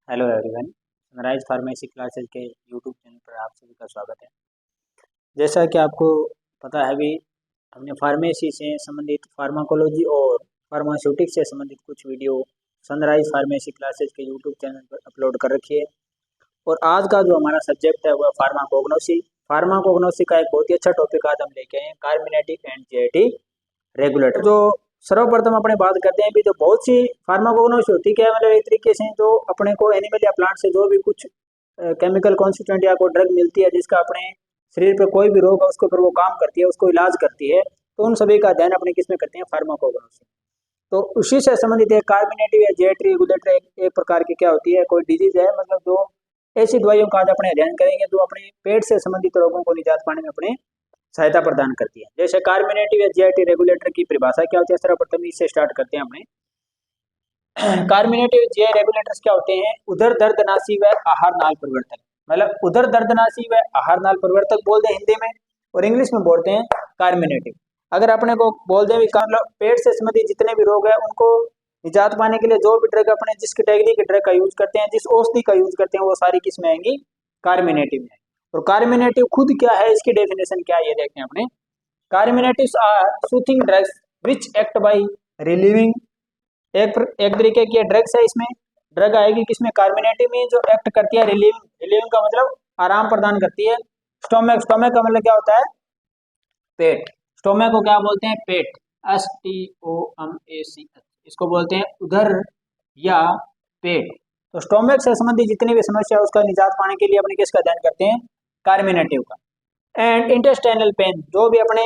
Hello everyone, sunrise pharmacy classes के YouTube channel पर आप सभी का स्वागत है। जैसा कि आपको पता है भी, हमने फार्मेसी से संबंधित फार्माकोलॉजी और फार्मास्यूटिक्स से संबंधित कुछ वीडियो सनराइज फार्मेसी क्लासेज के यूट्यूब चैनल पर अपलोड कर रखी है। और आज का जो हमारा सब्जेक्ट है वह फार्माकोग्नोसी। फार्माकोग्नोसी का एक बहुत ही अच्छा टॉपिक आज हम लेके आए हैं, कार्मिनेटिक एंड जीआईटी रेगुलेटर। जो सर्वप्रथम अपने बात करते हैं भी, तो बहुत सी फार्माकोग्नोसी होती है, मतलब एक तरीके से जो अपने को एनिमल या प्लांट से जो भी कुछ केमिकल कॉन्स्टिट्यूएंट या कोई ड्रग मिलती है जिसका अपने शरीर पे कोई भी रोग है उसके ऊपर वो काम करती है, उसको इलाज करती है, तो उन सभी का अध्ययन अपने किसमें करते हैं, फार्माकोग्नोसी। तो उसी से संबंधित है कार्मिनेटिव या जीआईटी रेगुलेटर एक प्रकार की क्या होती है, कोई डिजीज है, मतलब जो ऐसी दवाइयों का आज अपने अध्ययन करेंगे जो अपने पेट से संबंधित रोगों को निजात पाने में अपने सहायता प्रदान करती है। जैसे कार्मिनेटिव या जीआईटी रेगुलेटर की परिभाषा क्या होती है, सर्वप्रथम इससे स्टार्ट करते हैं अपने। कार्मिनेटिव जीआई रेगुलेटर्स क्या होते हैं, उदर दर्दनाशी व आहार नाल परिवर्तक, मतलब उदर दर्दनाशी व आहार नाल परिवर्तक बोल दे हिंदी में, और इंग्लिश में बोलते हैं कार्मिनेटिव। अगर अपने को बोल दें मतलब पेट से संबंधित जितने भी रोग है उनको निजात पाने के लिए जो भी ड्रग अपने जिस कैटेगरी के ड्रग का यूज करते हैं, जिस औषधि का यूज करते हैं, वो सारी किस में आएंगी, कार्मिनेटिव में। और कार्मिनेटिव खुद क्या है, इसकी डेफिनेशन क्या है ये देखते हैं अपने। Carminatives are soothing drugs which act by relieving, एक तरीके की ड्रग्स है, इसमें ड्रग आएगी किसमें, कार्मिनेटिव में, जो एक्ट करती है रिलीविंग। रिलीविंग का मतलब आराम प्रदान करती है। स्टोमक, स्टोमक का मतलब क्या होता है, पेट। स्टोमक को क्या बोलते हैं, पेट, STOMACH, इसको बोलते हैं उदर या पेट। तो स्टोमक से संबंधित जितनी भी समस्या है उसका निजात पाने के लिए अपने किसका अध्ययन करते हैं, कार्मिनेटिव का। एंड इंटेस्टाइनल पेन, जो भी अपने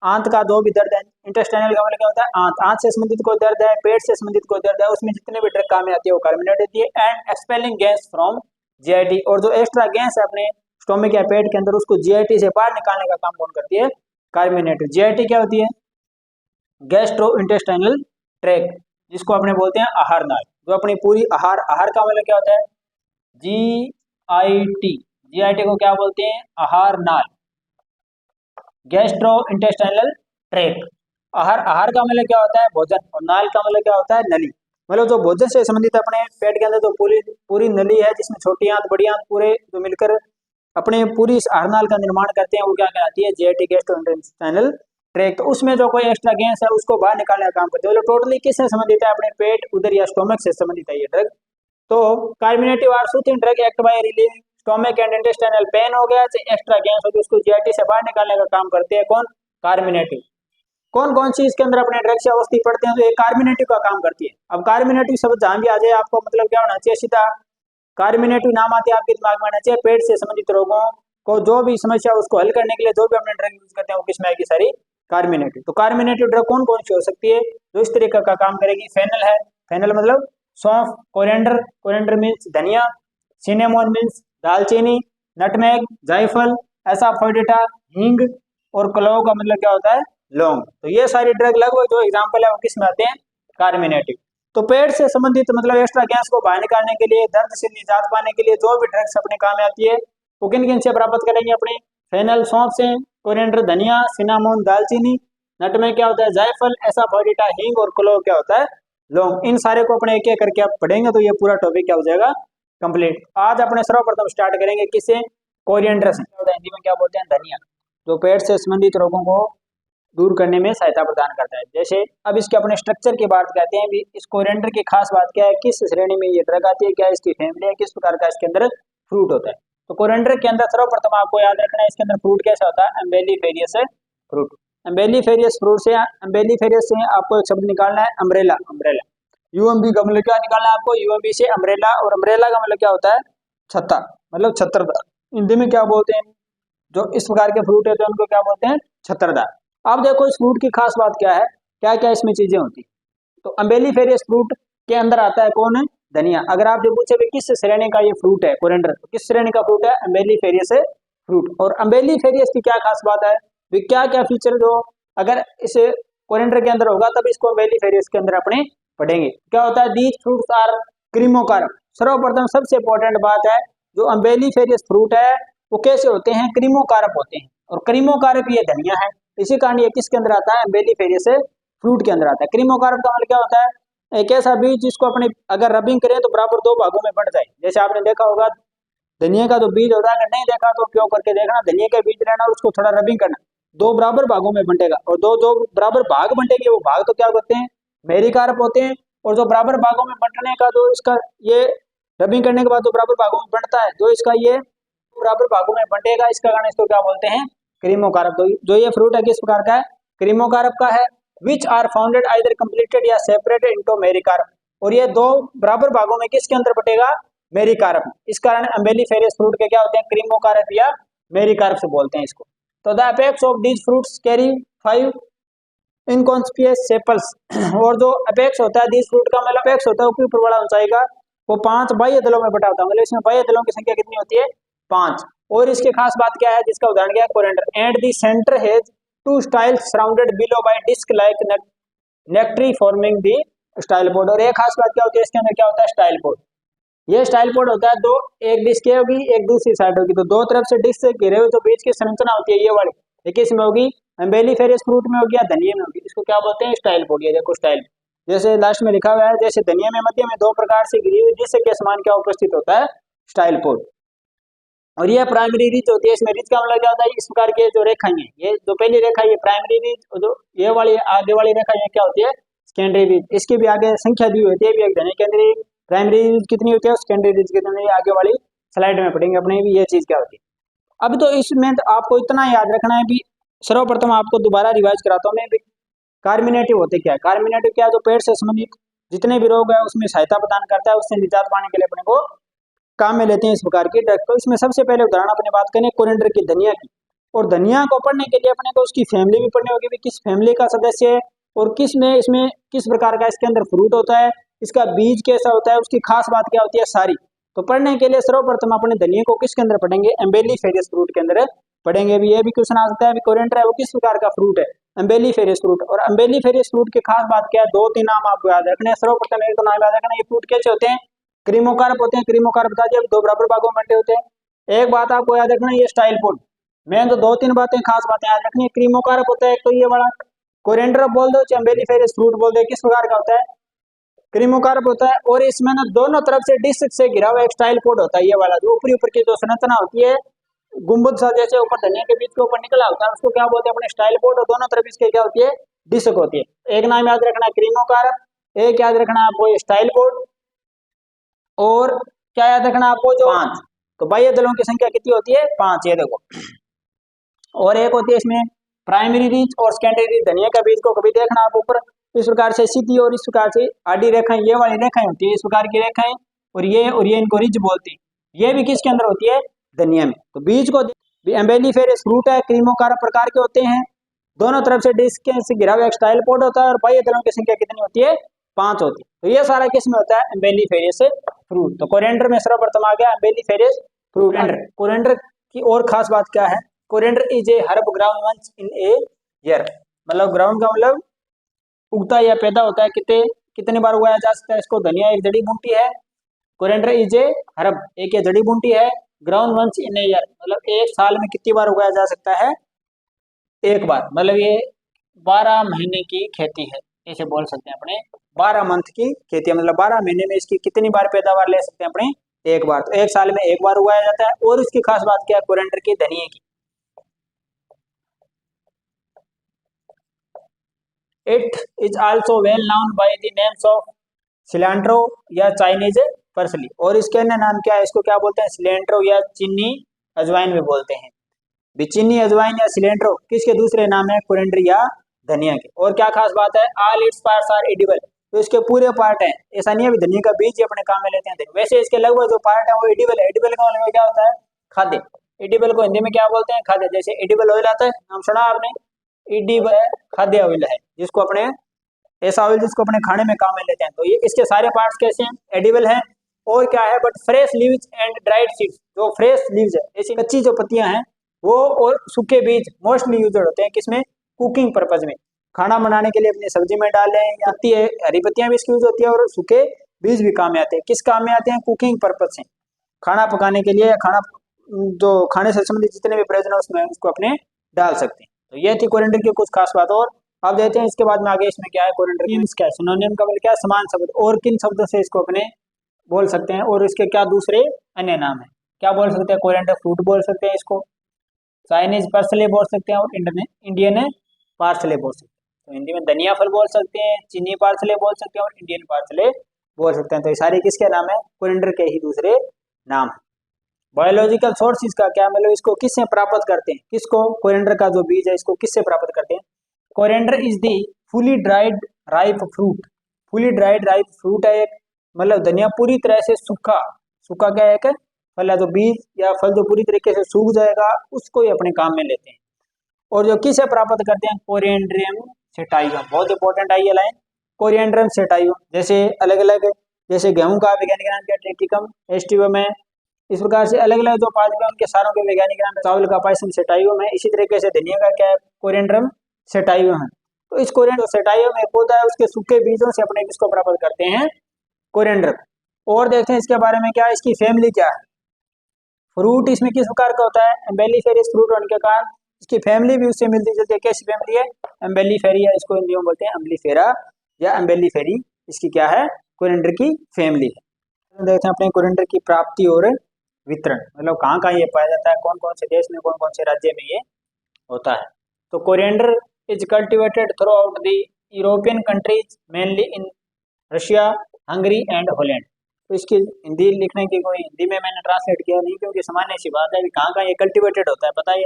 आंत का जो भी दर्द है, इंटेस्टाइनल का मतलब क्या होता है, आंत, आंत से संबंधित कोई दर्द है, पेट से संबंधित कोई दर्द है, उसमें जितने भी ड्रग काम में आती है वो कार्मिनेट होती है। And expelling gas from GIT, और जो एक्स्ट्रा गैस है अपने स्टोमक या पेट के अंदर उसको जीआईटी से बाहर निकालने का काम कौन करती है, कार्मिनेटिव। जीआईटी क्या होती है, गैस्ट्रो इंटेस्टाइनल ट्रैक्ट, जिसको अपने बोलते हैं आहार नाल, जो अपनी पूरी आहार, आहार का मतलब क्या होता है, जीआईटी, जीआईटी को क्या बोलते हैं, आहार नाल, गैस्ट्रो इंटेस्टाइनल ट्रैक्ट। आहार, आहार का मतलब क्या होता है, भोजन, और नाल का मतलब क्या होता है, नली। मतलब जो भोजन से संबंधित अपने पेट के अंदर जो पूरी नली है, जिसमें छोटी आंत बड़ी आंत पूरे जो मिलकर अपने पूरी आहार नाल का निर्माण करते हैं, वो क्या कहलाती है, जीआईटी, गैस्ट्रो इंटेस्टाइनल ट्रैक्ट। तो उसमें जो कोई एक्स्ट्रा गैस है उसको बाहर निकालने का काम करते हैं। मतलब टोटली किससे संबंधित है, अपने पेट, उदर या स्टोमक से संबंधित है ये ड्रग। तो carminative are soothing drug act by relieving stomach and intestinal pain हो गया, एक्स्ट्रा गैस होगी उसको जीआईटी से बाहर निकालने का काम करते हैं कौन, कार्मिनेटिव। कौन कौन सी इसके अंदर अपने ड्रग से औषधि पड़ते हैं, तो ये कार्मिनेटिव का काम करती है। अब कार्मिनेटिव शब्द जहां भी आ जाए आपको मतलब क्या होना चाहिए, सीधा कार्मिनेटिव नाम आते हैं आपके दिमाग में आना चाहिए, पेट से संबंधित रोगों को जो भी समस्या उसको हल करने के लिए जो भी अपने ड्रग यूज करते हैं वो किसमें आएगी, सारी कार्मिनेटिव। तो कार्मिनेटिव ड्रग कौन कौन सी हो सकती है, जो इस तरीके का काम करेगी, फेनल है, फेनल मतलब सौंफ, कोरिएंडर, कोरिएंडर मीन्स धनिया, सिनेमोन मीन्स दालचीनी, नटमेग, जायफल, एसाफोइडिटा हींग, और क्लोव का मतलब क्या होता है, लौंग। तो ये सारी ड्रग लगभग जो एग्जांपल है वो किस में आते हैं, कार्मिनेटिव। तो पेट से संबंधित मतलब एक्स्ट्रा गैस को बाहर निकालने के लिए, दर्द से निजात पाने के लिए जो भी ड्रग्स अपने काम में आती है वो किन किन से प्राप्त करेंगे, अपने फेनल सौंफ से, कोरिएंडर धनिया, सिनामोन दालचीनी, नटमेग क्या होता है, जायफल, एसाफोइडिटा हींग, और क्लोव क्या होता है, लौंग। इन सारे को अपने एक एक करके आप पढ़ेंगे तो ये पूरा टॉपिक क्या हो जाएगा, कंप्लीट। आज अपने सर्वप्रथम स्टार्ट करेंगे किससे, कोरिएंडर से। हिंदी में क्या बोलते हैं, धनिया, जो पेट से संबंधित रोगों को दूर करने में सहायता प्रदान करता है। जैसे अब इसके अपने स्ट्रक्चर की बात करते हैं भी, इस कोरिएंडर की खास बात क्या है, किस श्रेणी में ये ड्रग आती है, क्या इसकी फैमिली है, किस प्रकार का इसके अंदर फ्रूट होता है। तो कोरिएंडर के अंदर सर्वप्रथम आपको याद रखना है, इसके अंदर फ्रूट कैसा होता है, एम्बेलिफेरियस फ्रूट। एम्बेलिफेरियस फ्रूट से, एम्बेलिफेरियस से आपको एक शब्द निकालना है, अम्ब्रेला, अम्ब्रेला, यूएमबी का मतलब क्या निकालना है आपको, यूएमबी से अम्ब्रेला, और अम्ब्रेला का मतलब क्या होता है, छत्ता, मतलब छत्रदार। हिंदी में क्या बोलते हैं, जो इस प्रकार के फ्रूट होते हैं उनको क्या बोलते हैं, छत्रदार। अब देखो इस फ्रूट की खास बात क्या है, क्या क्या इसमें चीजें होती है। तो अम्बेलिफेरियस फ्रूट के अंदर आता है कौन है, धनिया। अगर आप जो पूछे भी किस श्रेणी का ये फ्रूट है कोरिएंडर, तो किस श्रेणी का फ्रूट है, अम्बेलिफेरियस फ्रूट। और अम्बेलिफेरियस की क्या खास बात है, क्या क्या फीचर जो अगर इस कोरिएंडर के अंदर होगा तब इसको अम्बेलिफेरियस के अंदर अपने पढ़ेंगे। क्या होता है, दीज फ्रूट्स आर क्रीमोकार्प। सर्वप्रथम सबसे इंपॉर्टेंट बात है, जो अम्बेलिफेरियस फ्रूट है वो कैसे होते हैं, क्रीमोकार्प होते हैं। और क्रीमोकार्प ये धनिया है, इसी कारण ये किसके अंदर आता है, अम्बेलिफेरियस फ्रूट के अंदर आता है। क्रीमोकार्प का मतलब क्या होता है, एक ऐसा बीज जिसको अपने अगर रबिंग करें तो बराबर दो भागों में बंट जाए। जैसे आपने देखा होगा धनिया का जो बीज होता है, अगर नहीं देखा तो उपयोग करके देखना, धनिया का बीज लेना और उसको थोड़ा रबिंग करना, दो बराबर भागों में बंटेगा और दो जो बराबर भाग बंटेंगे वो भाग तो क्या होते हैं, मेरिकार्प होते हैं। और जो बराबर भागों में बंटने का जो इसका ये रबिंग करने के बाद जो बराबर भागों में बंटता है, जो इसका ये बराबर भागों में बंटेगा, इसका कारण इसको क्या बोलते हैं, क्रीमोकार्प। तो जो ये फ्रूट है किस प्रकार का है, क्रीमोकार्प का है। Which are founded either completed या सेपरेटेड इनटू मेरिकार्प, और ये दो बराबर भागों में किसके अंदर बटेगा, मेरिकार्प। इस कारण अम्बेलिफेरस फ्रूट के क्या होते हैं, क्रीमोकार्प या मेरिकार्प से बोलते हैं इसको। तो the apex of these fruits carry 5 inconspicuous sepals, और जो अपेक्स होता है दीज फ्रूट का मतलब अपेक्स होता है ऊपरी ऊपर वाला ऊंचाई का, वो 5 बाह्य दलों में बटा होता है। मतलब इसमें बाह्य दलों की संख्या कितनी होती है, 5। और इसके खास बात क्या है, जिसका उदाहरण क्या है, coriander. And the centre has 2 styles surrounded below by disc like nectary forming the stylopod. और एक खास बात क्या होती है, इसके अंदर क्या होता है, स्टाइल पोड। ये स्टाइल पोड होता है, दो एक डिस्क होगी एक दूसरी साइड होगी, तो दो तरफ से डिस्क से घिरे हुए जो बीच की संरचना होती है ये वाली, ये किसमें होगी, अम्बेलिफेरस फ्रूट में होगी या धनिया में होगी, इसको क्या बोलते हैं, स्टाइल पोड। ये देखो स्टाइल, जैसे लास्ट में लिखा हुआ है, जैसे धनिया में मध्य में दो प्रकार से घिरी हुई डिस्क के समान क्या उपस्थित होता है, स्टाइल पोड। और ये प्राइमरी रिज होती है, इसमें रिज का मतलब क्या होता है, इस प्रकार के जो रेखाएं हैं, ये जो पहली रेखा ये प्राइमरी रिज, जो ये वाली आगे वाली रेखा ये क्या होती है, सेकेंडरी रिज। इसकी भी आगे संख्या दी हुई होती है, भी एक धनिया के अंदर प्राइमरी रिज कितनी होती है, सेकेंडरी रिज कितनी, आगे वाली स्लाइड में पढ़ेंगे अपने भी ये चीज क्या होती है। अब तो इसमें तो आपको इतना याद रखना है भी, सर्वप्रथम आपको दोबारा रिवाइज कराता हूँ मैं भी, कार्मिनेटिव होते क्या है, कार्मिनेटिव क्या है, जो पेड़ से संबंधित जितने भी रोग है उसमें सहायता प्रदान करता है, उससे निजात पाने के लिए अपने को काम में लेते हैं इस प्रकार की ड्रग। तो इसमें सबसे पहले उदाहरण अपने बात करें कोरिएंडर की, धनिया की। और धनिया को पढ़ने के लिए अपने को उसकी फैमिली भी पढ़नी होगी, किस फैमिली का सदस्य है और किस में इसमें किस प्रकार का इसके अंदर फ्रूट होता है, इसका बीज कैसा होता है, उसकी खास बात क्या होती है सारी। तो पढ़ने के लिए सर्वप्रथम अपने धनिया को किसके अंदर पढ़ेंगे, एम्बेलिफेरस फ्रूट के अंदर पढ़ेंगे। भी ये भी क्वेश्चन आ सकता है, कोरिएंडर है वो किस प्रकार का फ्रूट है, एम्बेलिफेरस फ्रूट। और एम्बेलिफेरस फ्रूट की खास बात क्या है, 2-3 नाम आपको याद रखने हैं। सर्वप्रथम एक तो नाम याद रखना, ये फ्रूट कैसे होते हैं, क्रीमोकार्प होते हैं। क्रीमोकार्प बता दिया, दो बराबर भागों में बंटे होते हैं। एक बात आपको याद रखना, ये स्टाइल पोड। मैं तो 2-3 बातें खास बातें याद रखनी है। क्रीमोकार्प होता है एक तो ये वाला, कोरिएंडर बोल दो, एम्बेलिफेरस फ्रूट बोल दो, किस प्रकार का होता है, क्रीमोकार्प होता है। और इसमें ना दोनों तरफ से डिस्क से घिरा हुआ एक स्टाइल पोड होता है, ये वाला जो ऊपरी ऊपर की जो संरचना होती है, गुंबद सा जैसे ऊपर धनिया के बीच के ऊपर निकला होता है, उसको क्या बोलते हैं अपने, स्टाइल पोड। और दोनों तरफ इसके क्या होती है, डिस्क होती है। एक नाम याद रखना क्रीमोकार्प, एक याद रखना आपको स्टाइल पोड, और क्या याद रखना आपको, जो 5। तो बाह्य दलों की संख्या कितनी होती है, 5, ये देखो। और एक होती है इसमें प्राइमरी रीज और सेकेंडरी रीज। धनिया का बीज को कभी देखना आप ऊपर इस प्रकार से सीधी और इस प्रकार से आडी रेखाएं, ये वाली रेखाएं होती है, इस प्रकार की रेखाएं, और ये इनको रिज बोलते हैं। ये भी किसके अंदर होती है, धनिया में। तो बीज को एम्बेलिफेरस फ्रूट है, क्रीमोकार्प प्रकार के होते हैं, दोनों तरफ से डिस्क से घिरा हुआ एक स्टाइल पोड होता है, और बाह्य दलों की संख्या कितनी होती है, 5 होती है। तो ये सारा किस में होता है, एम्बेलिफेरस फ्रूट। तो कोरिएंडर में सर्वप्रथम आ गया एम्बेलिफेरस फ्रूट। कोरिएंडर की और खास बात क्या है, coriander is a herb ground once in a year. मतलब ग्राउंड का मतलब उगता या पैदा होता है, कितने बार उगाया जा सकता है इसको। धनिया एक जड़ी बूटी है, कोरिएंडर इज ए हर्ब, एक ये जड़ी बूटी है। Ground once in a year मतलब एक साल में कितनी बार उगाया जा सकता है, एक बार। मतलब ये 12 महीने की खेती है, ऐसे बोल सकते हैं अपने, 12 मंथ की खेती है। मतलब 12 महीने में इसकी कितनी बार पैदावार ले सकते हैं अपने, एक बार। तो एक साल में एक बार उगाया जाता है। और इसकी खास बात क्या है कोरिएंडर की, धनिया की, it is also well known by the names of cilantro या चाइनीज पर्सली। और इसके अन्य नाम क्या है, इसको क्या बोलते हैं, सिलेंट्रो या चीनी अजवाइन भी बोलते हैं। चीनी अजवाइन या सिलेंट्रो किसके दूसरे नाम है, कोरिएंडर या धनिया के। और क्या खास बात है, all its parts are edible. तो इसके पूरे पार्ट हैं, ऐसा नहीं है भी धनिया का बीज अपने काम में लेते हैं। वैसे इसके लगभग जो पार्ट है वो एडिबल है। एडिबल का मतलब क्या होता है, खाद्य। एडिबल को हिंदी में क्या बोलते हैं, खाद्य। जैसे एडिबल ऑयल आता है, नाम सुना आपने, एडिबल खाद्य ऑयल है, जिसको अपने ऐसा ऑयल जिसको अपने खाने में काम में लेते हैं। तो ये इसके सारे पार्ट्स कैसे हैं, एडिबल हैं। और क्या है, but fresh leaves and dried seeds, जो फ्रेश लीव्स है, ऐसी कच्ची जो पत्तियां हैं वो, और सूखे बीज मोस्टली यूज होते हैं किसमें, कुकिंग पर्पज में, खाना बनाने के लिए अपनी सब्जी में डालें, या हरी पत्तियां भी इसकी यूज होती है, और सूखे बीज भी काम में आते हैं। किस काम में आते हैं, कुकिंग पर्पज से, खाना पकाने के लिए, या खाना जो खाने से संबंधित जितने भी प्रयोजन है उसमें उसको अपने डाल सकते हैं। तो ये थी कोरिएंडर की कुछ खास बात। और अब देखते हैं इसके बाद में आगे इसमें क्या है कोरिएंडर मीन्स क्या है। सिनोनिम का मतलब क्या है, समान शब्द। और किन शब्दों से इसको अपने बोल सकते हैं और इसके क्या दूसरे अन्य नाम है। क्या बोल सकते हैं, कोरिएंडर फ्रूट बोल सकते हैं इसको, चाइनीज पार्सले बोल सकते हैं, और इंडियन पार्सले बोल सकते हैं। तो हिंदी में धनिया फल बोल सकते हैं, चीनी पार्सले बोल सकते हैं, और इंडियन पार्सले बोल सकते हैं। तो ये सारे किसके नाम है, कोरिएंडर के ही दूसरे नाम है। बायोलॉजिकल सोर्स इसका क्या मतलब, इसको किससे प्राप्त करते हैं, किसको, कोरिएंडर का जो बीज है इसको किससे प्राप्त करते हैं। Coriander is the fully dried ripe fruit. Fully dried ripe fruit है एक, मतलब धनिया पूरी तरह से सूखा, सूखा क्या है एक फल है, तो बीज या फल जो पूरी तरीके से सूख जाएगा उसको ही अपने काम में लेते हैं। और जो किसे प्राप्त करते हैं, कोरिएंड्रियम सेटाइवम। बहुत इंपॉर्टेंट है ये लाइन, कोरिएंड्रियम सेटाइवम। जैसे अलग अलग, जैसे गेहूं का वैज्ञानिक नाम क्या, ट्रिटिकम एस्टिवम है। इस प्रकार से अलग अलग जो पादप है उनके सारों के वैज्ञानिक नाम, चावल का पायसम सेटाइवम है। इसी तरीके से धनिया का क्या है, कोरिएंड्रियम सेटाइवम है। तो इस कोरिएंड्रियम सेटाइवम एक पौधा है, उसके सूखे बीजों से अपने किसको प्राप्त करते हैं, कोरिएंडर। और देखते हैं इसके बारे में क्या है, इसकी फैमिली क्या है। फ्रूट इसमें किस प्रकार का होता है, एम्बेलिफेरियस फ्रूट होने के कारण इसकी फैमिली भी उससे मिलती जुलती है। कैसी फैमिली है, एम्बेलिफेरिया, इसको हिंदी में बोलते हैं अम्बलीफेरा या एम्बेलिफेरी। इसकी क्या है, कोरिएंडर की फैमिली है। तो देखते हैं अपने कोरिएंडर की प्राप्ति और वितरण, मतलब कहाँ कहाँ ये पाया जाता है, कौन कौन से देश में, कौन कौन से राज्य में ये होता है। तो coriander is cultivated through out the European countries, mainly in Russia, Hungary and Holland. तो इसकी हिंदी लिखने की कोई, हिंदी में मैंने ट्रांसलेट किया नहीं, क्योंकि सामान्य सी बात है कि कहाँ कहाँ ये कल्टिवेटेड होता है पता है,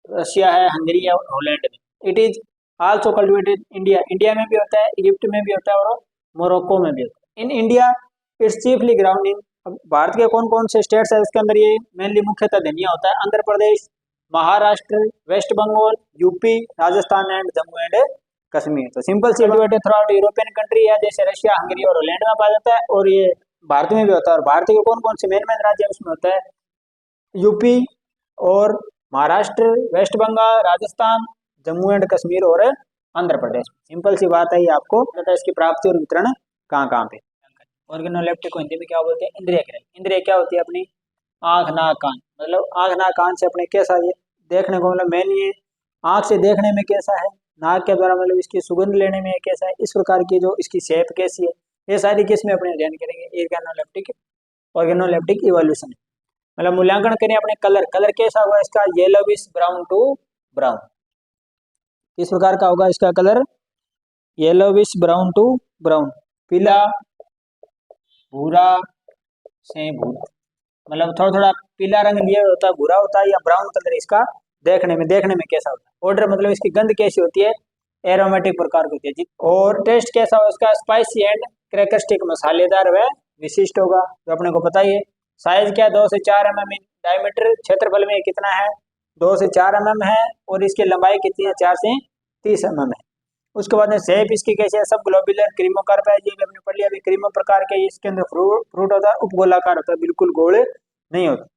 रशिया है, हंगरी है, हॉलैंड में। It is also cultivated India, India में भी होता है, इजिप्ट में भी होता है, और मोरक्को में भी होता है। In India it's chiefly ground in, Bharat के कौन कौन से स्टेट्स है उसके अंदर ये मेनली मुख्यतः धनिया होता है, Andhra Pradesh, Maharashtra, West Bengal, UP, Rajasthan and Jammu and Kashmir. तो सिंपल सी cultivated throughout European country है, जैसे रशिया, हंगरी और हॉलैंड में पाया जाता है, और ये भारत में भी होता है। और भारत के कौन कौन से मेन मेन राज्य है उसमें होता है, यूपी और महाराष्ट्र, वेस्ट बंगाल, राजस्थान, जम्मू एंड कश्मीर और आंध्र प्रदेश। सिंपल सी बात है, ये आपको पता है इसकी प्राप्ति और वितरण कहाँ कहाँ पे। ऑर्गेनोलेप्टिक को हिंदी में क्या बोलते हैं, इंद्रिय क्रिया। इंद्रिय क्या होती है अपनी, आँख नाक कान, मतलब आँख नाक कान से अपने कैसा ये देखने को, मतलब मेन ये आँख से देखने में कैसा है, नाक के द्वारा मतलब इसकी सुगंध लेने में कैसा है, इस प्रकार की जो इसकी शेप कैसी है, ये सारी किस में अपने अध्ययन करेंगे, ऑर्गेनोलेप्टिक इवोल्यूशन। मतलब मूल्यांकन करें अपने कलर, कलर कैसा होगा इसका, येलोविश ब्राउन टू ब्राउन। किस प्रकार का होगा इसका colour, yellowish brown to brown, पीला, भूरा से भूरा, मतलब थोड़ा थोड़ा पीला रंग लिया होता है, भूरा होता है, या ब्राउन कलर इसका देखने में कैसा होता है। ऑर्डर मतलब इसकी गंध कैसी होती है, एरोमेटिक प्रकार की होती है। और टेस्ट कैसा होगा इसका, स्पाइसी एंड क्रैकस्टिक, मसालेदार व विशिष्ट होगा, जो अपने को पता ही है। साइज क्या है, 2 से 4 mm इन डायमीटर, क्षेत्रफल में कितना है, 2 से 4 mm है, और इसकी लंबाई कितनी है, 4 से 30 mm है। उसके बाद में शेप इसकी कैसी है, सब ग्लोबुलर क्रीमोकार्प है, ये भी हमने पढ़ लिया अभी, क्रीमो प्रकार के। इसके अंदर फ्रूट होता है, उपगोलाकार होता है, बिल्कुल गोल नहीं होता।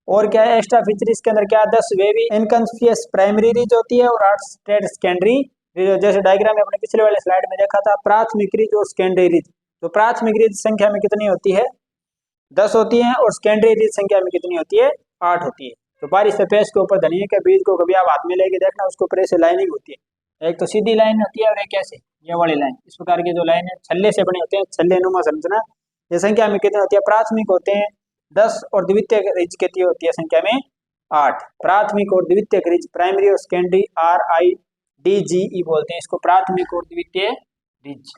और क्या है एक्स्ट्रा फीचर इसके अंदर, क्या 10 वेवी इनकन्स्पियस प्राइमरी रिज होती है, और 8 स्टेट सेकेंडरी रिज। जैसे डायग्राम में अपने पिछले वाले स्लाइड में देखा था, प्राथमिक रिज और सेकेंडरी रिज। तो प्राथमिक रिज संख्या में कितनी होती है, 10 होती है, और सेकेंडरी रिज संख्या में कितनी होती है, 8 होती है। तो बारिश से पेस्ट के ऊपर धनिया के बीज को कभी आप हाथ में लेके देखना, उसके ऊपर ऐसे लाइनिंग होती है, एक तो सीधी लाइन होती है और एक ऐसे ये वाली लाइन। इस प्रकार की जो लाइन है छल्ले से बने होते हैं, छल्ले नुमा समझना। ये संख्या में कितनी होती है, प्राथमिक होते हैं 10, और द्वितीयक रिज कितनी होती है संख्या में 8। प्राथमिक और द्वितीयक रिज, प्राइमरी और सेकेंडरी, RIDGE बोलते हैं इसको, प्राथमिक और द्वितीय रिज।